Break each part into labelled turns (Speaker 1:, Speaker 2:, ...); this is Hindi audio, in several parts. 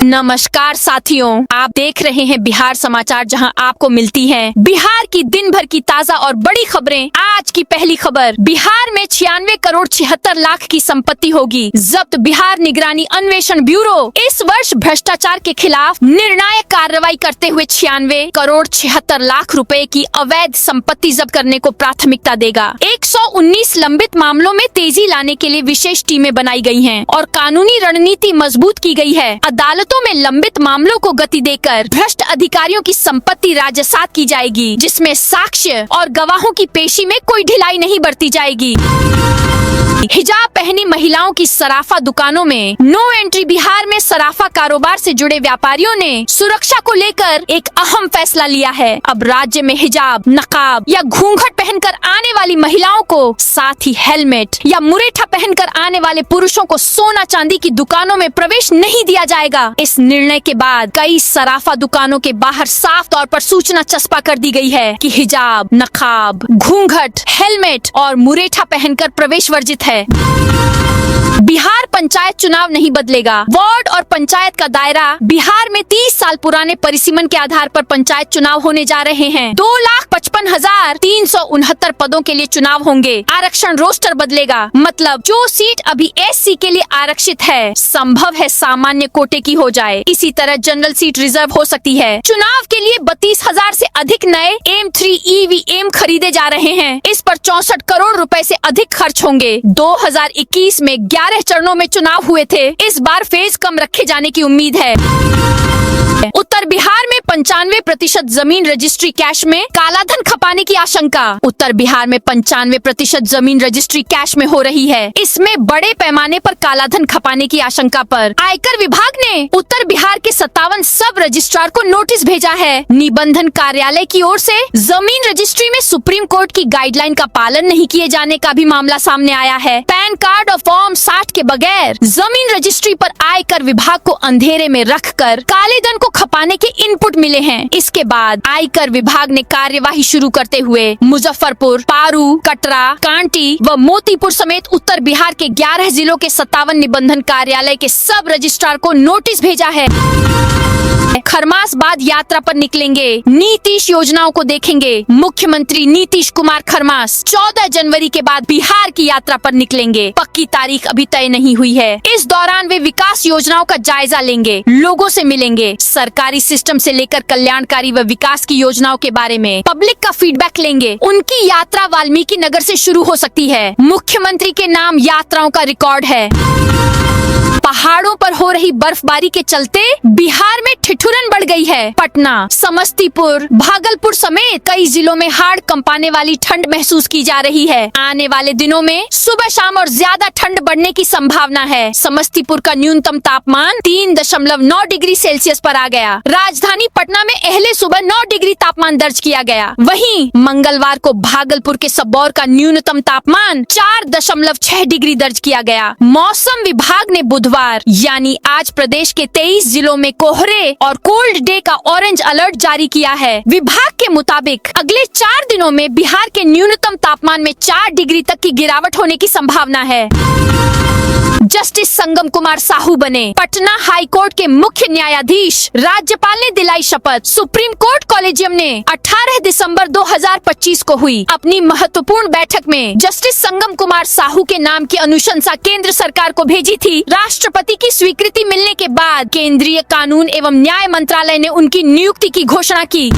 Speaker 1: नमस्कार साथियों, आप देख रहे हैं बिहार समाचार, जहां आपको मिलती हैं बिहार की दिन भर की ताजा और बड़ी खबरें। आज की पहली खबर, बिहार में 96 करोड़ 76 लाख की संपत्ति होगी जब्त। बिहार निगरानी अन्वेषण ब्यूरो इस वर्ष भ्रष्टाचार के खिलाफ निर्णायक कार्रवाई करते हुए 96 करोड़ 76 लाख रुपए की अवैध संपत्ति जब्त करने को प्राथमिकता देगा। 119 लंबित मामलों में तेजी लाने के लिए विशेष टीमें बनाई गई हैं और कानूनी रणनीति मजबूत की गई है। अदालतों में लंबित मामलों को गति देकर भ्रष्ट अधिकारियों की संपत्ति राजसात की जाएगी, जिसमें साक्ष्य और गवाहों की पेशी में कोई ढिलाई नहीं बरती जाएगी। हिजाब पहनी महिलाओं की सराफा दुकानों में नो एंट्री। बिहार में सराफा कारोबार से जुड़े व्यापारियों ने सुरक्षा को लेकर एक अहम फैसला लिया है। अब राज्य में हिजाब, नकाब या घूंघट पहनकर आने वाली महिलाओं को, साथ ही हेलमेट या मुरेठा पहनकर आने वाले पुरुषों को सोना चांदी की दुकानों में प्रवेश नहीं दिया जाएगा। इस निर्णय के बाद कई सराफा दुकानों के बाहर साफ तौर पर सूचना चस्पा कर दी गई है कि हिजाब, नकाब, घूंघट, हेलमेट और मुरेठा पहनकर प्रवेश वर्जित है। बिहार पंचायत चुनाव नहीं बदलेगा। वार्ड और पंचायत का दायरा। बिहार में 30 साल पुराने परिसीमन के आधार पर पंचायत चुनाव होने जा रहे हैं। 2,55,369 पदों के लिए चुनाव होंगे। आरक्षण रोस्टर बदलेगा, मतलब जो सीट अभी SC के लिए आरक्षित है, संभव है सामान्य कोटे की हो जाए। इसी तरह जनरल सीट रिजर्व हो सकती है। चुनाव के लिए 32,000 से अधिक नए M3 EVM खरीदे जा रहे हैं। इस पर 64 करोड़ रुपए से अधिक खर्च होंगे। 2021 में 11 चरणों में चुनाव हुए थे। इस बार फेज कम रखे जाने की उम्मीद है। उत्तर बिहार में 95% जमीन रजिस्ट्री कैश में, कालाधन खपाने की आशंका। उत्तर बिहार में 95% जमीन रजिस्ट्री कैश में हो रही है। इसमें बड़े पैमाने पर कालाधन खपाने की आशंका पर आयकर विभाग ने उत्तर बिहार के 57 सब रजिस्ट्रार को नोटिस भेजा है। निबंधन कार्यालय की ओर से जमीन रजिस्ट्री में सुप्रीम कोर्ट की गाइडलाइन का पालन नहीं किए जाने का भी मामला सामने आया है। पैन कार्ड और फॉर्म 60 के बगैर जमीन रजिस्ट्री पर आयकर विभाग को अंधेरे में रखकर काले धन को खपाने के इनपुट मिले हैं। इसके बाद आयकर विभाग ने कार्यवाही शुरू करते हुए मुजफ्फरपुर, पारू, कटरा, कांटी व मोतीपुर समेत उत्तर बिहार के 11 जिलों के 57 निबंधन कार्यालय के सब रजिस्ट्रार को नोटिस भेजा है। खरमास बाद यात्रा पर निकलेंगे। नीतीश योजनाओं को देखेंगे। मुख्यमंत्री नीतीश कुमार खरमास 14 जनवरी के बाद बिहार की यात्रा पर निकलेंगे। पक्की तारीख अभी तय नहीं हुई है। इस दौरान वे विकास योजनाओं का जायजा लेंगे, लोगों से मिलेंगे, सरकारी सिस्टम से लेकर कल्याणकारी व विकास की योजनाओं के बारे में पब्लिक का फीडबैक लेंगे। उनकी यात्रा वाल्मीकि नगर से शुरू हो सकती है। मुख्यमंत्री के नाम यात्राओं का रिकॉर्ड है। पहाड़ों पर हो रही बर्फबारी के चलते बिहार में ठिठुरन बढ़ गई है। पटना, समस्तीपुर, भागलपुर समेत कई जिलों में हाड़ कंपाने वाली ठंड महसूस की जा रही है। आने वाले दिनों में सुबह शाम और ज्यादा ठंड बढ़ने की संभावना है। समस्तीपुर का न्यूनतम तापमान 3.9 डिग्री सेल्सियस पर आ गया। राजधानी पटना में अहले सुबह 9 डिग्री तापमान दर्ज किया गया। वहीं मंगलवार को भागलपुर के सबौर का न्यूनतम तापमान 4.6 डिग्री दर्ज किया गया। मौसम विभाग ने बुधवार यानी आज प्रदेश के 23 जिलों में कोहरे और कोल्ड डे का ऑरेंज अलर्ट जारी किया है। विभाग के मुताबिक अगले 4 दिनों में बिहार के न्यूनतम तापमान में 4 डिग्री तक की गिरावट होने की संभावना है। जस्टिस संगम कुमार साहू बने पटना हाई कोर्ट के मुख्य न्यायाधीश। राज्यपाल ने दिलाई शपथ। सुप्रीम कोर्ट कॉलेजियम ने 18 दिसंबर 2025 को हुई अपनी महत्वपूर्ण बैठक में जस्टिस संगम कुमार साहू के नाम की अनुशंसा केंद्र सरकार को भेजी थी। राष्ट्रपति की स्वीकृति मिलने के बाद केंद्रीय कानून एवं न्याय मंत्रालय ने उनकी नियुक्ति की घोषणा की।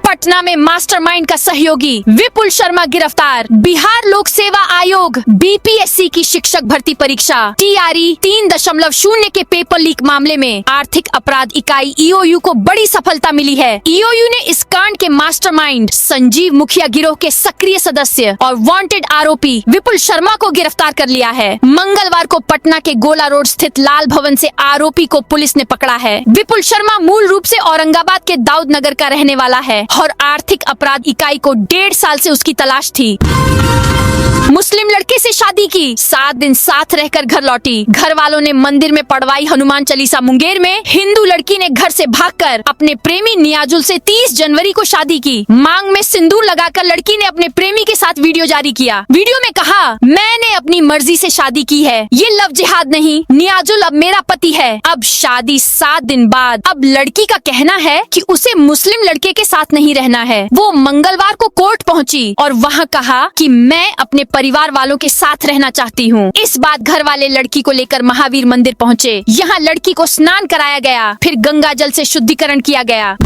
Speaker 1: पटना में मास्टरमाइंड का सहयोगी विपुल शर्मा गिरफ्तार। बिहार लोक सेवा आयोग BPSC की शिक्षक भर्ती परीक्षा TRE 3.0 के पेपर लीक मामले में आर्थिक अपराध इकाई EOU को बड़ी सफलता मिली है। EOU ने इस कांड के मास्टरमाइंड संजीव मुखिया गिरोह के सक्रिय सदस्य और वांटेड आरोपी विपुल शर्मा को गिरफ्तार कर लिया है। मंगलवार को पटना के गोला रोड स्थित लाल भवन से आरोपी को पुलिस ने पकड़ा है। विपुल शर्मा मूल रूप से औरंगाबाद के दाऊद नगर का रहने वाला है। और आर्थिक अपराध इकाई को 1.5 साल से उसकी तलाश थी। मुस्लिम लड़के से शादी की, 7 दिन साथ रहकर घर लौटी। घर वालों ने मंदिर में पढ़वाई हनुमान चालीसा। मुंगेर में हिंदू लड़की ने घर से भागकर अपने प्रेमी नियाजुल से 30 जनवरी को शादी की। मांग में सिंदूर लगाकर लड़की ने अपने प्रेमी के साथ वीडियो जारी किया। वीडियो में कहा, मैंने अपनी मर्जी से शादी की है, ये लव जिहाद नहीं, नियाजुल अब मेरा पति है। अब शादी 7 दिन बाद अब लड़की का कहना है कि उसे मुस्लिम लड़के के साथ नहीं रहना है। वो मंगलवार को कोर्ट पहुंची और वहां कहा कि मैं अपने परिवार वालों के साथ रहना चाहती हूँ। इस बात घर वाले लड़की को लेकर महावीर मंदिर पहुँचे। यहाँ लड़की को स्नान कराया गया, फिर गंगा जल से शुद्धिकरण किया गया।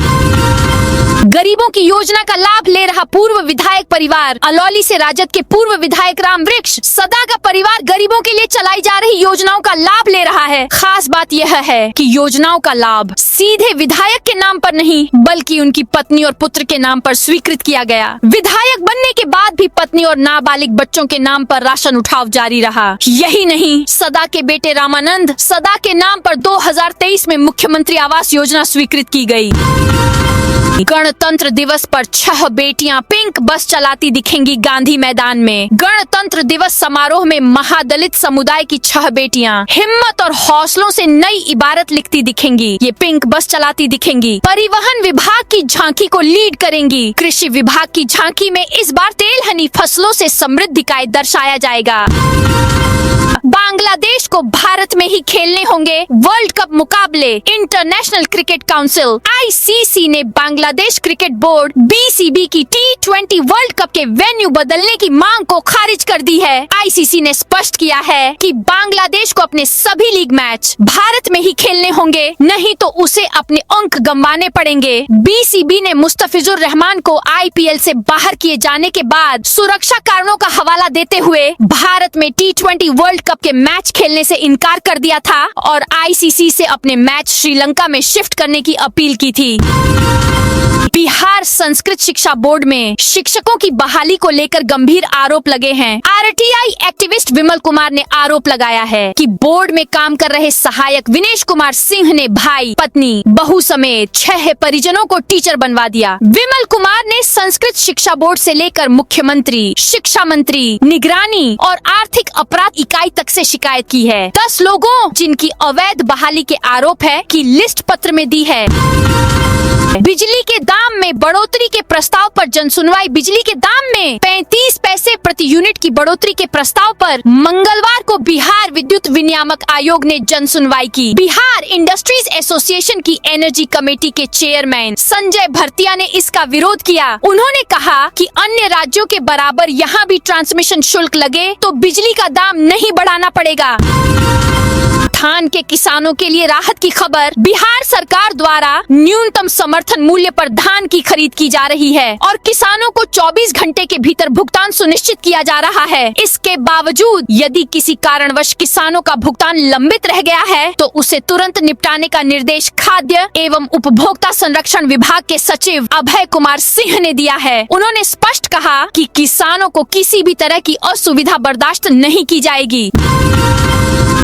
Speaker 1: गरीबों की योजना का लाभ ले रहा पूर्व विधायक परिवार। अलौली से राजद के पूर्व विधायक राम वृक्ष सदा का परिवार गरीबों के लिए चलाई जा रही योजनाओं का लाभ ले रहा है। खास बात यह है कि योजनाओं का लाभ सीधे विधायक के नाम पर नहीं बल्कि उनकी पत्नी और पुत्र के नाम पर स्वीकृत किया गया। विधायक बनने के बाद भी पत्नी और नाबालिग बच्चों के नाम पर राशन उठाव जारी रहा। यही नहीं, सदा के बेटे रामानंद सदा के नाम पर 2023 में मुख्यमंत्री आवास योजना स्वीकृत की गई। गणतंत्र दिवस पर 6 बेटियां पिंक बस चलाती दिखेंगी गांधी मैदान में। गणतंत्र दिवस समारोह में महादलित समुदाय की 6 बेटियां हिम्मत और हौसलों से नई इबारत लिखती दिखेंगी। ये पिंक बस चलाती दिखेंगी। परिवहन विभाग की झांकी को लीड करेंगी। कृषि विभाग की झांकी में इस बार तेलहनी फसलों से समृद्धि का दर्शाया जाएगा। बांग्लादेश को भारत में ही खेलने होंगे वर्ल्ड कप मुकाबले। इंटरनेशनल क्रिकेट काउंसिल (ICC) ने बांग्लादेश क्रिकेट बोर्ड (BCB) की T20 वर्ल्ड कप के वेन्यू बदलने की मांग को खारिज कर दी है। ICC ने स्पष्ट किया है कि बांग्लादेश को अपने सभी लीग मैच भारत में ही खेलने होंगे, नहीं तो उसे अपने अंक गंवाने पड़ेंगे। BCB ने मुस्तफिजुर रहमान को IPL से बाहर किए जाने के बाद सुरक्षा कारणों का हवाला देते हुए भारत में T20 वर्ल्ड कप के मैच खेलने से इनकार कर दिया था और ICC से अपने मैच श्रीलंका में शिफ्ट करने की अपील की थी। बिहार संस्कृत शिक्षा बोर्ड में शिक्षकों की बहाली को लेकर गंभीर आरोप लगे हैं। RTI एक्टिविस्ट विमल कुमार ने आरोप लगाया है कि बोर्ड में काम कर रहे सहायक विनेश कुमार सिंह ने भाई, पत्नी, बहू समेत 6 परिजनों को टीचर बनवा दिया। विमल कुमार ने संस्कृत शिक्षा बोर्ड से लेकर मुख्यमंत्री, शिक्षा मंत्री, निगरानी और आर्थिक अपराध इकाई तक से शिकायत की है। 10 लोगों जिनकी अवैध बहाली के आरोप है की लिस्ट पत्र में दी है। बिजली के दाम में बढ़ोतरी के प्रस्ताव पर जनसुनवाई। बिजली के दाम में 35 पैसे प्रति यूनिट की बढ़ोतरी के प्रस्ताव पर मंगलवार को बिहार विद्युत विनियामक आयोग ने जनसुनवाई की। बिहार इंडस्ट्रीज एसोसिएशन की एनर्जी कमेटी के चेयरमैन संजय भरतिया ने इसका विरोध किया। उन्होंने कहा कि अन्य राज्यों के बराबर यहाँ भी ट्रांसमिशन शुल्क लगे तो बिजली का दाम नहीं बढ़ाना पड़ेगा। धान के किसानों के लिए राहत की खबर। बिहार सरकार द्वारा न्यूनतम समर्थन मूल्य पर धान की खरीद की जा रही है और किसानों को 24 घंटे के भीतर भुगतान सुनिश्चित किया जा रहा है। इसके बावजूद यदि किसी कारणवश किसानों का भुगतान लंबित रह गया है तो उसे तुरंत निपटाने का निर्देश खाद्य एवं उपभोक्ता संरक्षण विभाग के सचिव अभय कुमार सिंह ने दिया है। उन्होंने स्पष्ट कहा कि किसानों को किसी भी तरह की असुविधा बर्दाश्त नहीं की जाएगी।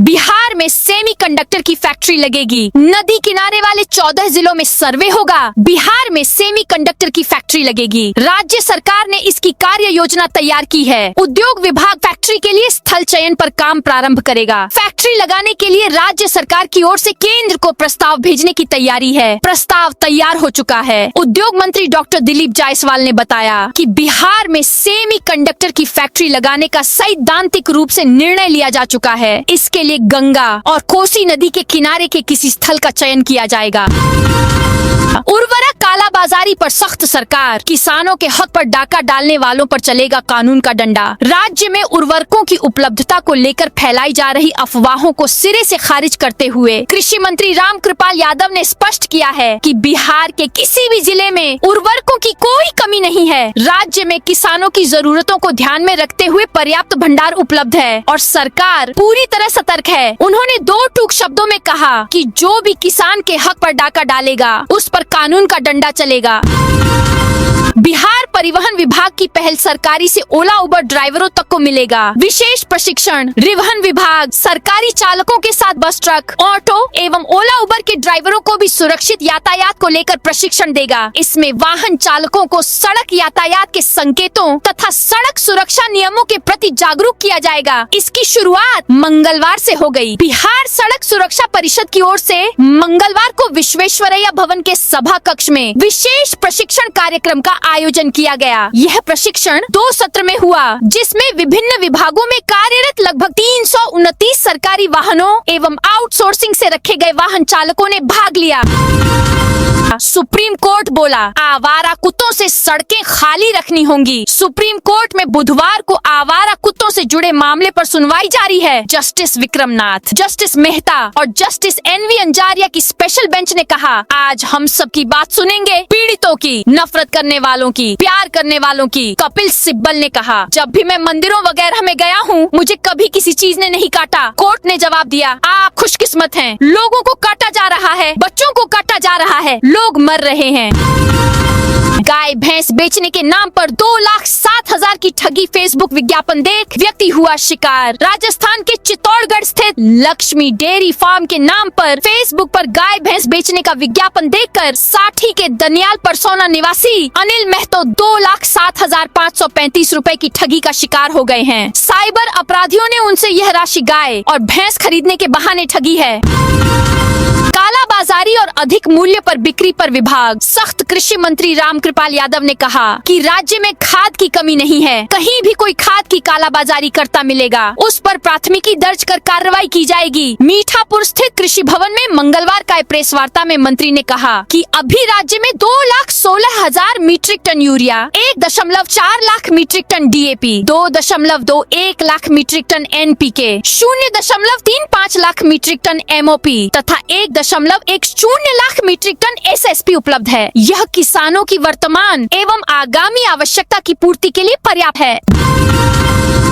Speaker 1: बिहार में सेमीकंडक्टर की फैक्ट्री लगेगी। नदी किनारे वाले 14 जिलों में सर्वे होगा। बिहार में सेमीकंडक्टर की फैक्ट्री लगेगी। राज्य सरकार ने इसकी कार्य योजना तैयार की है। उद्योग विभाग फैक्ट्री के लिए स्थल चयन पर काम प्रारंभ करेगा। फैक्ट्री लगाने के लिए राज्य सरकार की ओर से केंद्र को प्रस्ताव भेजने की तैयारी है। प्रस्ताव तैयार हो चुका है। उद्योग मंत्री डॉक्टर दिलीप जायसवाल ने बताया कि बिहार में सेमीकंडक्टर की फैक्ट्री लगाने का सैद्धांतिक रूप से निर्णय लिया जा चुका है। इसके लिए गंगा और कोसी नदी के किनारे के किसी स्थल का चयन किया जाएगा। उर्वरक कालाबाजारी पर सख्त सरकार। किसानों के हक पर डाका डालने वालों पर चलेगा कानून का डंडा। राज्य में उर्वरकों की उपलब्धता को लेकर फैलाई जा रही अफवाहों को सिरे से खारिज करते हुए कृषि मंत्री रामकृपाल यादव ने स्पष्ट किया है कि बिहार के किसी भी जिले में उर्वरकों की कोई कमी नहीं है। राज्य में किसानों की जरूरतों को ध्यान में रखते हुए पर्याप्त भंडार उपलब्ध है और सरकार पूरी तरह सतर्क है। उन्होंने 2 टूक शब्दों में कहा कि जो भी किसान के हक पर डाका डालेगा उस पर कानून का डंडा चलेगा। बिहार परिवहन विभाग की पहल सरकारी से ओला उबर ड्राइवरों तक को मिलेगा। विशेष प्रशिक्षण। परिवहन विभाग सरकारी चालकों के साथ बस, ट्रक, ऑटो एवं ओला उबर के ड्राइवरों को भी सुरक्षित यातायात को लेकर प्रशिक्षण देगा। इसमें वाहन चालकों को सड़क यातायात के संकेतों तथा सड़क सुरक्षा नियमों के प्रति जागरूक किया जाएगा। इसकी शुरुआत मंगलवार से हो गई। बिहार सड़क सुरक्षा परिषद की ओर से मंगलवार को विश्वेश्वरैया भवन के सभा कक्ष में विशेष प्रशिक्षण कार्यक्रम का आयोजन किया गया। यह प्रशिक्षण 2 सत्र में हुआ, जिसमें विभिन्न विभागों में कार्यरत लगभग 329 सरकारी वाहनों एवं आउटसोर्सिंग से रखे गए वाहन चालकों ने भाग लिया। सुप्रीम कोर्ट बोला, आवारा कुत्तों से सड़कें खाली रखनी होंगी। सुप्रीम कोर्ट में बुधवार को आवारा कुत्तों से जुड़े मामले पर सुनवाई जारी है। जस्टिस विक्रमनाथ, जस्टिस मेहता और जस्टिस एनवी अंजारिया की स्पेशल बेंच ने कहा, आज हम सब की बात सुनेंगे, पीड़ितों की, नफरत करने वालों की, प्यार करने वालों की। कपिल सिब्बल ने कहा, जब भी मैं मंदिरों वगैरह में गया हूँ, मुझे कभी किसी चीज ने नहीं काटा। कोर्ट ने जवाब दिया, आप खुशकिस्मत हैं, लोगों को काटा जा रहा है, बच्चों को काटा जा रहा है, लोग मर रहे हैं। गाय भैंस बेचने के नाम पर 2,07,000 की ठगी फेसबुक विज्ञापन देख व्यक्ति हुआ शिकार। राजस्थान के चित्तौड़गढ़ स्थित लक्ष्मी डेयरी फार्म के नाम पर फेसबुक पर गाय भैंस बेचने का विज्ञापन देखकर साठी के दनियाल परसौना निवासी अनिल महतो 2,07,535 रुपए की ठगी का शिकार हो गए हैं। साइबर अपराधियों ने उनसे यह राशि गाय और भैंस खरीदने के बहाने ठगी है। कालाबाजारी और अधिक मूल्य पर बिक्री पर विभाग सख्त। कृषि मंत्री रामकृपाल यादव ने कहा कि राज्य में खाद की कमी नहीं है, कहीं भी कोई खाद की कालाबाजारी करता मिलेगा, उस पर प्राथमिकी दर्ज कर कार्रवाई की जाएगी। मीठापुर स्थित कृषि भवन में मंगलवार का प्रेस वार्ता में मंत्री ने कहा कि अभी राज्य में 2,16,000 metric tonne urea, 1.4 lakh metric tonne DAP, 2.21 lakh metric tonne NPK, 0.35 lakh metric tonne MOP तथा 1.10 लाख मीट्रिक टन SSP उपलब्ध है। यह किसानों की वर्तमान एवं आगामी आवश्यकता की पूर्ति के लिए पर्याप्त है।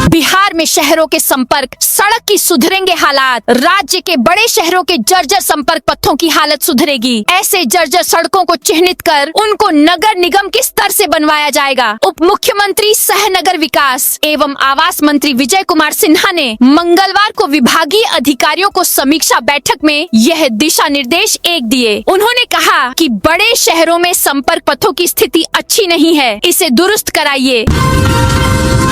Speaker 1: बिहार में शहरों के संपर्क सड़क की सुधरेंगे हालात। राज्य के बड़े शहरों के जर्जर संपर्क पथों की हालत सुधरेगी। ऐसे जर्जर सड़कों को चिन्हित कर उनको नगर निगम के स्तर से बनवाया जाएगा। उप मुख्यमंत्री सह नगर विकास एवं आवास मंत्री विजय कुमार सिन्हा ने मंगलवार को विभागीय अधिकारियों को समीक्षा बैठक में यह दिशा निर्देश दिए। उन्होंने कहा कि बड़े शहरों में संपर्क पथों की स्थिति अच्छी नहीं है, इसे दुरुस्त कराइए।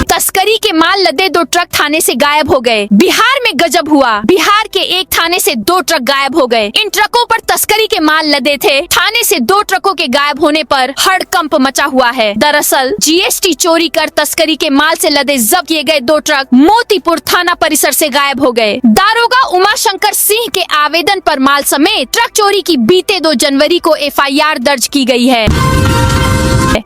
Speaker 1: तस्करी के माल लदे 2 ट्रक थाने से गायब हो गए। बिहार में गजब हुआ। बिहार के एक थाने से 2 ट्रक गायब हो गए। इन ट्रकों पर तस्करी के माल लदे थे। थाने से 2 ट्रकों के गायब होने पर हड़कंप मचा हुआ है। दरअसल GST चोरी कर तस्करी के माल से लदे जब्त किए गए 2 ट्रक मोतीपुर थाना परिसर से गायब हो गए। दारोगा उमाशंकर सिंह के आवेदन पर माल समेत ट्रक चोरी की बीते 2 जनवरी को FIR दर्ज की गई है।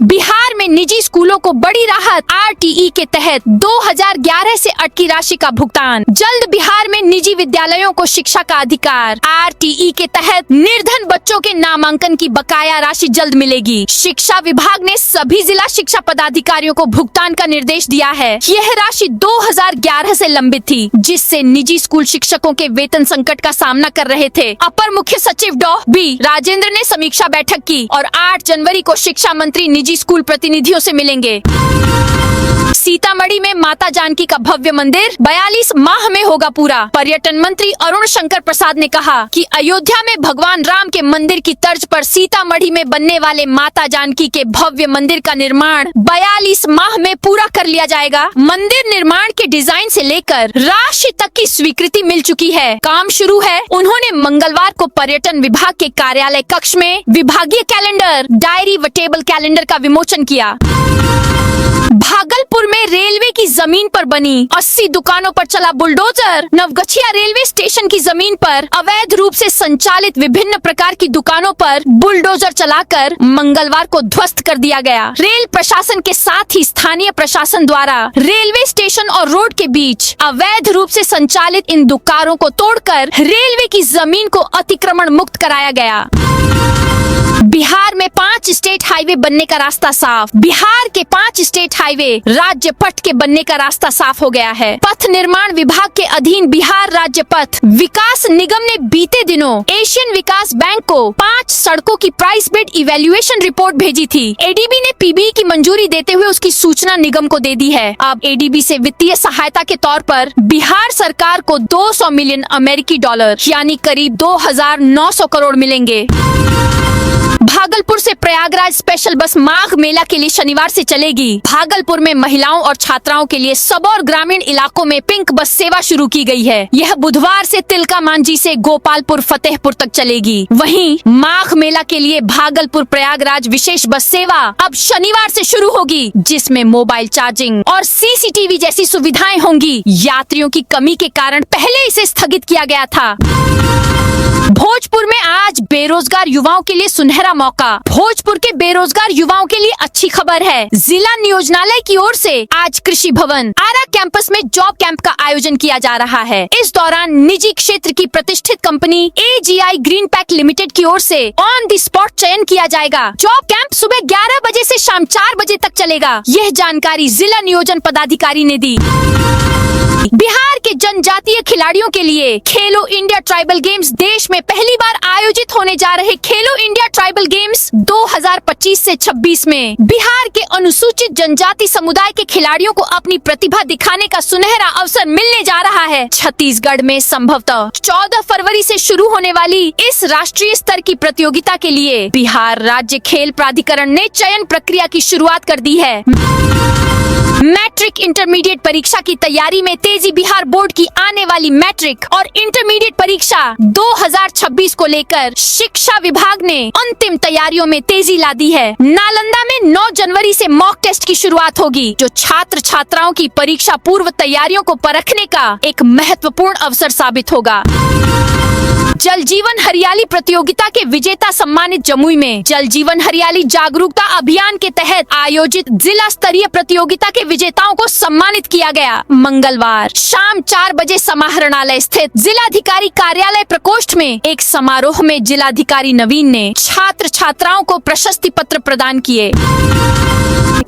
Speaker 1: बिहार में निजी स्कूलों को बड़ी राहत। RTE के तहत 2011 से अटकी राशि का भुगतान। जल्द बिहार में निजी विद्यालयों को शिक्षा का अधिकार। RTE के तहत निर्धन बच्चों के नामांकन की बकाया राशि जल्द मिलेगी। शिक्षा विभाग ने सभी जिला शिक्षा पदाधिकारियों को भुगतान का निर्देश दिया है। यह राशि 2011 से लंबित थी, जिससे निजी स्कूल शिक्षकों के वेतन संकट का सामना कर रहे थे। अपर मुख्य सचिव डॉ. B. राजेंद्र ने समीक्षा बैठक की और 8 जनवरी को शिक्षा मंत्री निजी स्कूल प्रतिनिधियों से मिलेंगे। सीतामढ़ी में माता जानकी का भव्य मंदिर 42 माह में होगा पूरा। पर्यटन मंत्री अरुण शंकर प्रसाद ने कहा कि अयोध्या में भगवान राम के मंदिर की तर्ज पर सीतामढ़ी में बनने वाले माता जानकी के भव्य मंदिर का निर्माण 42 माह में पूरा कर लिया जाएगा। मंदिर निर्माण के डिजाइन से लेकर राशि तक की स्वीकृति मिल चुकी है, काम शुरू है। उन्होंने मंगलवार को पर्यटन विभाग के कार्यालय कक्ष में विभागीय कैलेंडर, डायरी व टेबल कैलेंडर का विमोचन किया। भागलपुर में रेलवे की जमीन पर बनी 80 दुकानों पर चला बुलडोजर। नवगछिया रेलवे स्टेशन की जमीन पर अवैध रूप से संचालित विभिन्न प्रकार की दुकानों पर बुलडोजर चलाकर मंगलवार को ध्वस्त कर दिया गया। रेल प्रशासन के साथ ही स्थानीय प्रशासन द्वारा रेलवे स्टेशन और रोड के बीच अवैध रूप से संचालित इन दुकानों को तोड़कर रेलवे की जमीन को अतिक्रमण मुक्त कराया गया। बिहार में 5 स्टेट हाईवे बनने का रास्ता साफ। बिहार के 5 स्टेट हाईवे राज्य पथ के बनने का रास्ता साफ हो गया है। पथ निर्माण विभाग के अधीन बिहार राज्य पथ विकास निगम ने बीते दिनों एशियन विकास बैंक को 5 सड़कों की प्राइस बिड इवैल्यूएशन रिपोर्ट भेजी थी। एडीबी ने पीबी की मंजूरी देते हुए उसकी सूचना निगम को दे दी है। अब एडीबी से वित्तीय सहायता के तौर पर बिहार सरकार को 200 मिलियन अमेरिकी डॉलर यानी करीब 2900 करोड़ मिलेंगे। भागलपुर से प्रयागराज स्पेशल बस माघ मेला के लिए शनिवार से चलेगी। भागलपुर में महिलाओं और छात्राओं के लिए सबौर ग्रामीण इलाकों में पिंक बस सेवा शुरू की गई है। यह बुधवार से तिलका मांझी से गोपालपुर फतेहपुर तक चलेगी। वहीं माघ मेला के लिए भागलपुर प्रयागराज विशेष बस सेवा अब शनिवार से शुरू होगी, जिसमें मोबाइल चार्जिंग और सीसीटीवी जैसी सुविधाएं होंगी। यात्रियों की कमी के कारण पहले इसे स्थगित किया गया था। भोजपुर में आज बेरोजगार युवाओं के लिए सुनहरा मौका। भोजपुर के बेरोजगार युवाओं के लिए अच्छी खबर है। जिला नियोजनालय की ओर से आज कृषि भवन आरा कैंपस में जॉब कैंप का आयोजन किया जा रहा है। इस दौरान निजी क्षेत्र की प्रतिष्ठित company AGI green pack limited की ओर से ऑन द स्पॉट चयन किया जाएगा। जॉब कैंप सुबह 11 बजे से शाम 4 बजे तक चलेगा। यह जानकारी जिला नियोजन पदाधिकारी ने दी। बिहार के जनजातीय खिलाड़ियों के लिए खेलो इंडिया ट्राइबल गेम्स देश में पहली बार आयोजित होने जा रहे खेलो इंडिया ट्राइबल गेम्स 2025 से 26 में बिहार के अनुसूचित जनजाति समुदाय के खिलाड़ियों को अपनी प्रतिभा दिखाने का सुनहरा अवसर मिलने जा रहा है। छत्तीसगढ़ में संभवतः 14 फरवरी से शुरू होने वाली इस राष्ट्रीय स्तर की प्रतियोगिता के लिए बिहार राज्य खेल प्राधिकरण ने चयन प्रक्रिया की शुरुआत कर दी है। मैट्रिक इंटरमीडिएट परीक्षा की तैयारी में तेजी। बिहार बोर्ड की आने वाली मैट्रिक और इंटरमीडिएट परीक्षा 2026 को लेकर शिक्षा विभाग ने अंतिम तैयारियों में तेजी ला दी है। नालंदा में 9 जनवरी से मॉक टेस्ट की शुरुआत होगी, जो छात्र छात्राओं की परीक्षा पूर्व तैयारियों को परखने का एक महत्वपूर्ण अवसर साबित होगा। जल जीवन हरियाली प्रतियोगिता के विजेता सम्मानित। जमुई में जल जीवन हरियाली जागरूकता अभियान के तहत आयोजित जिला स्तरीय प्रतियोगिता के विजेताओं को सम्मानित किया गया। मंगलवार शाम 4 बजे समाहरणालय स्थित जिलाधिकारी कार्यालय प्रकोष्ठ में एक समारोह में जिलाधिकारी नवीन ने छात्र छात्राओं को प्रशस्ति पत्र प्रदान किए।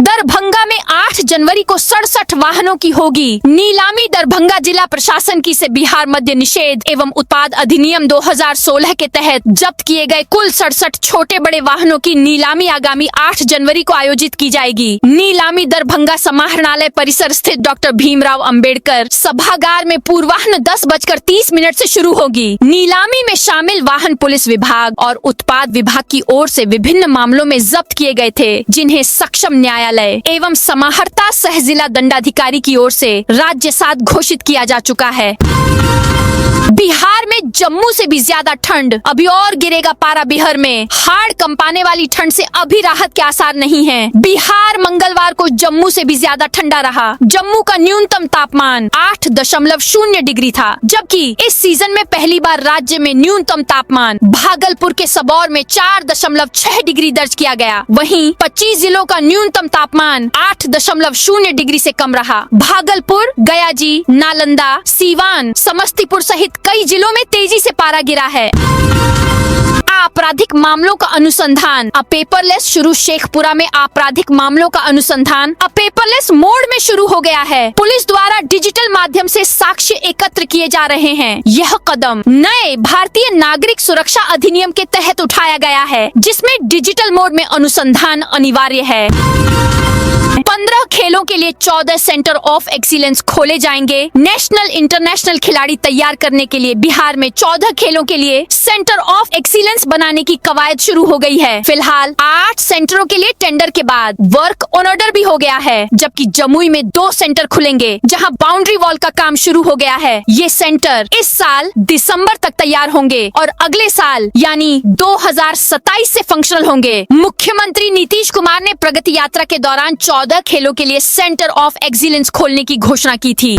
Speaker 1: दरभंगा में 8 जनवरी को 67 वाहनों की होगी नीलामी। दरभंगा जिला प्रशासन की से बिहार मद्य निषेध एवं उत्पाद अधिनियम 2016 के तहत जब्त किए गए कुल 67 छोटे बड़े वाहनों की नीलामी आगामी 8 जनवरी को आयोजित की जाएगी। नीलामी दरभंगा समाहरणालय परिसर स्थित डॉक्टर भीमराव अंबेडकर सभागार में पूर्वाह्न 10:30 से शुरू होगी। नीलामी में शामिल वाहन पुलिस विभाग और उत्पाद विभाग की ओर से विभिन्न मामलों में जब्त किए गए थे, जिन्हें सक्षम न्यायालय एवं समाहर्ता सह जिला दंडाधिकारी की ओर से राज्य साध घोषित किया जा चुका है। बिहार में जम्मू से भी ज्यादा ठंड। अभी और गिरेगा पारा। बिहार में हाड़ कंपाने वाली ठंड से अभी राहत के आसार नहीं हैं। बिहार मंगलवार को जम्मू से भी ज्यादा ठंडा रहा। जम्मू का न्यूनतम तापमान 8.0 डिग्री था, जबकि इस सीजन में पहली बार राज्य में न्यूनतम तापमान भागलपुर के सबौर में 4.6 डिग्री दर्ज किया गया। वहीं 25 जिलों का न्यूनतम तापमान 8.0 डिग्री से कम रहा। भागलपुर, गयाजी, नालंदा, सीवान, समस्तीपुर सहित कई जिलों में तेजी से पारा गिरा है। आपराधिक मामलों का अनुसंधान अ पेपरलेस शुरू। शेखपुरा में आपराधिक मामलों का अनुसंधान अ पेपरलेस मोड में शुरू हो गया है। पुलिस द्वारा डिजिटल माध्यम से साक्ष्य एकत्र किए जा रहे हैं। यह कदम नए भारतीय नागरिक सुरक्षा अधिनियम के तहत उठाया गया है, जिसमें डिजिटल मोड में अनुसंधान अनिवार्य है। 15 खेलों के लिए 14 सेंटर ऑफ एक्सीलेंस खोले जाएंगे। नेशनल इंटरनेशनल खिलाड़ी तैयार करने के लिए बिहार में 14 खेलों के लिए सेंटर ऑफ एक्सीलेंस बनाने की कवायद शुरू हो गई है। फिलहाल 8 सेंटरों के लिए टेंडर के बाद वर्क ऑन ऑर्डर भी हो गया है, जबकि जमुई में 2 सेंटर खुलेंगे, जहां बाउंड्री वॉल का काम शुरू हो गया है। ये सेंटर इस साल दिसंबर तक तैयार होंगे और अगले साल यानी 2027 से फंक्शनल होंगे। मुख्यमंत्री नीतीश कुमार ने प्रगति यात्रा के दौरान 14 14 खेलों के लिए सेंटर ऑफ एक्सीलेंस खोलने की घोषणा की थी।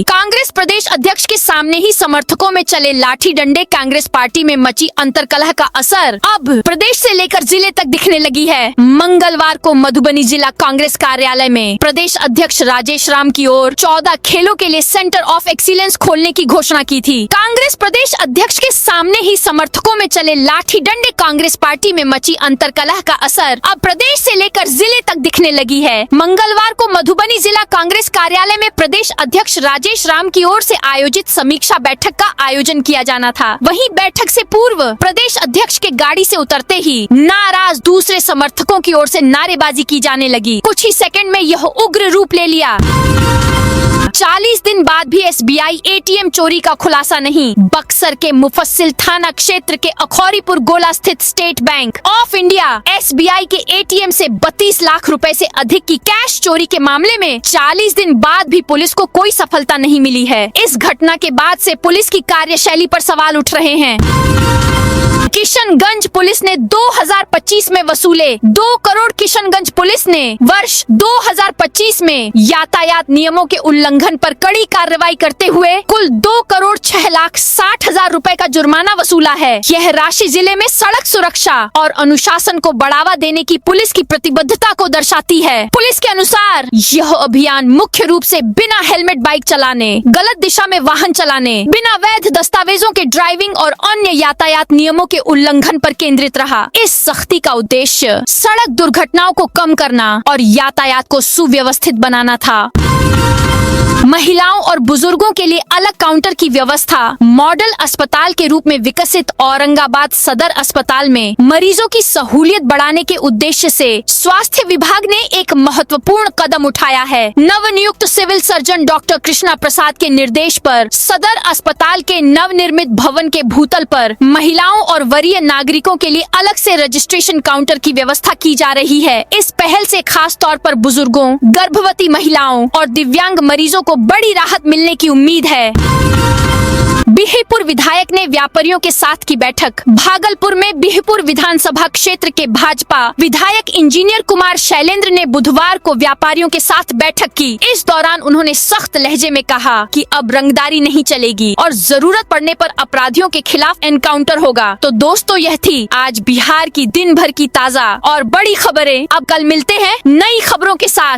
Speaker 1: कांग्रेस प्रदेश अध्यक्ष के सामने ही समर्थकों में चले लाठी डंडे, कांग्रेस पार्टी में मची अंतर्कलह का असर अब प्रदेश से लेकर जिले तक दिखने लगी है। मंगलवार को मधुबनी जिला कांग्रेस कार्यालय में प्रदेश अध्यक्ष राजेश राम की ओर 14 खेलों के लिए सेंटर ऑफ एक्सीलेंस खोलने की घोषणा की थी। कांग्रेस प्रदेश अध्यक्ष के सामने ही समर्थकों में चले लाठी डंडे, कांग्रेस पार्टी में मची अंतर्कलह का असर अब प्रदेश से लेकर जिले तक दिखने लगी है। मंगलवार को मधुबनी जिला कांग्रेस कार्यालय में प्रदेश अध्यक्ष राजेश राम की ओर से आयोजित समीक्षा बैठक का आयोजन किया जाना था। वहीं बैठक से पूर्व प्रदेश अध्यक्ष के गाड़ी से उतरते ही नाराज दूसरे समर्थकों की ओर से नारेबाजी की जाने लगी। कुछ ही सेकंड में यह उग्र रूप ले लिया। 40 दिन बाद भी एसबीआई एटीएम चोरी का खुलासा नहीं। बक्सर के मुफस्सिल थाना क्षेत्र के अखौरीपुर गोला स्थित state bank of India SBI के एटीएम से 32 लाख रुपए से अधिक की कैश चोरी के मामले में 40 दिन बाद भी पुलिस को कोई सफलता नहीं मिली है। इस घटना के बाद से पुलिस की कार्यशैली पर सवाल उठ रहे हैं। किशनगंज पुलिस ने 2025 में वसूले 2 करोड़। किशनगंज पुलिस ने वर्ष 2025 में यातायात नियमों के उल्लंघन पर कड़ी कार्रवाई करते हुए कुल 2 करोड़ 6 लाख 60 हजार रुपए का जुर्माना वसूला है। यह राशि जिले में सड़क सुरक्षा और अनुशासन को बढ़ावा देने की पुलिस की प्रतिबद्धता को दर्शाती है। पुलिस के अनुसार यह अभियान मुख्य रूप से बिना हेलमेट बाइक चलाने, गलत दिशा में वाहन चलाने, बिना वैध दस्तावेजों के ड्राइविंग और अन्य यातायात नियमों के उल्लंघन पर केंद्रित रहा। इस सख्ती का उद्देश्य सड़क दुर्घटनाओं को कम करना और यातायात को सुव्यवस्थित बनाना था। महिलाओं और बुजुर्गों के लिए अलग काउंटर की व्यवस्था। मॉडल अस्पताल के रूप में विकसित औरंगाबाद सदर अस्पताल में मरीजों की सहूलियत बढ़ाने के उद्देश्य से स्वास्थ्य विभाग ने एक महत्वपूर्ण कदम उठाया है। नवनियुक्त सिविल सर्जन डॉक्टर कृष्णा प्रसाद के निर्देश पर सदर अस्पताल के नवनिर्मित भवन के भूतल पर महिलाओं और वरीय नागरिकों के लिए अलग से रजिस्ट्रेशन काउंटर की व्यवस्था की जा रही है। इस पहल से खास तौर पर बुजुर्गों, गर्भवती महिलाओं और दिव्यांग मरीजों को बड़ी राहत मिलने की उम्मीद है। बिहिपुर विधायक ने व्यापारियों के साथ की बैठक। भागलपुर में बिहिपुर विधानसभा क्षेत्र के भाजपा विधायक इंजीनियर कुमार शैलेंद्र ने बुधवार को व्यापारियों के साथ बैठक की। इस दौरान उन्होंने सख्त लहजे में कहा कि अब रंगदारी नहीं चलेगी और जरूरत पड़ने पर अपराधियों के खिलाफ एनकाउंटर होगा। तो दोस्तों, यह थी आज बिहार की दिन भर की ताजा और बड़ी खबरें। अब कल मिलते हैं नई खबरों के साथ।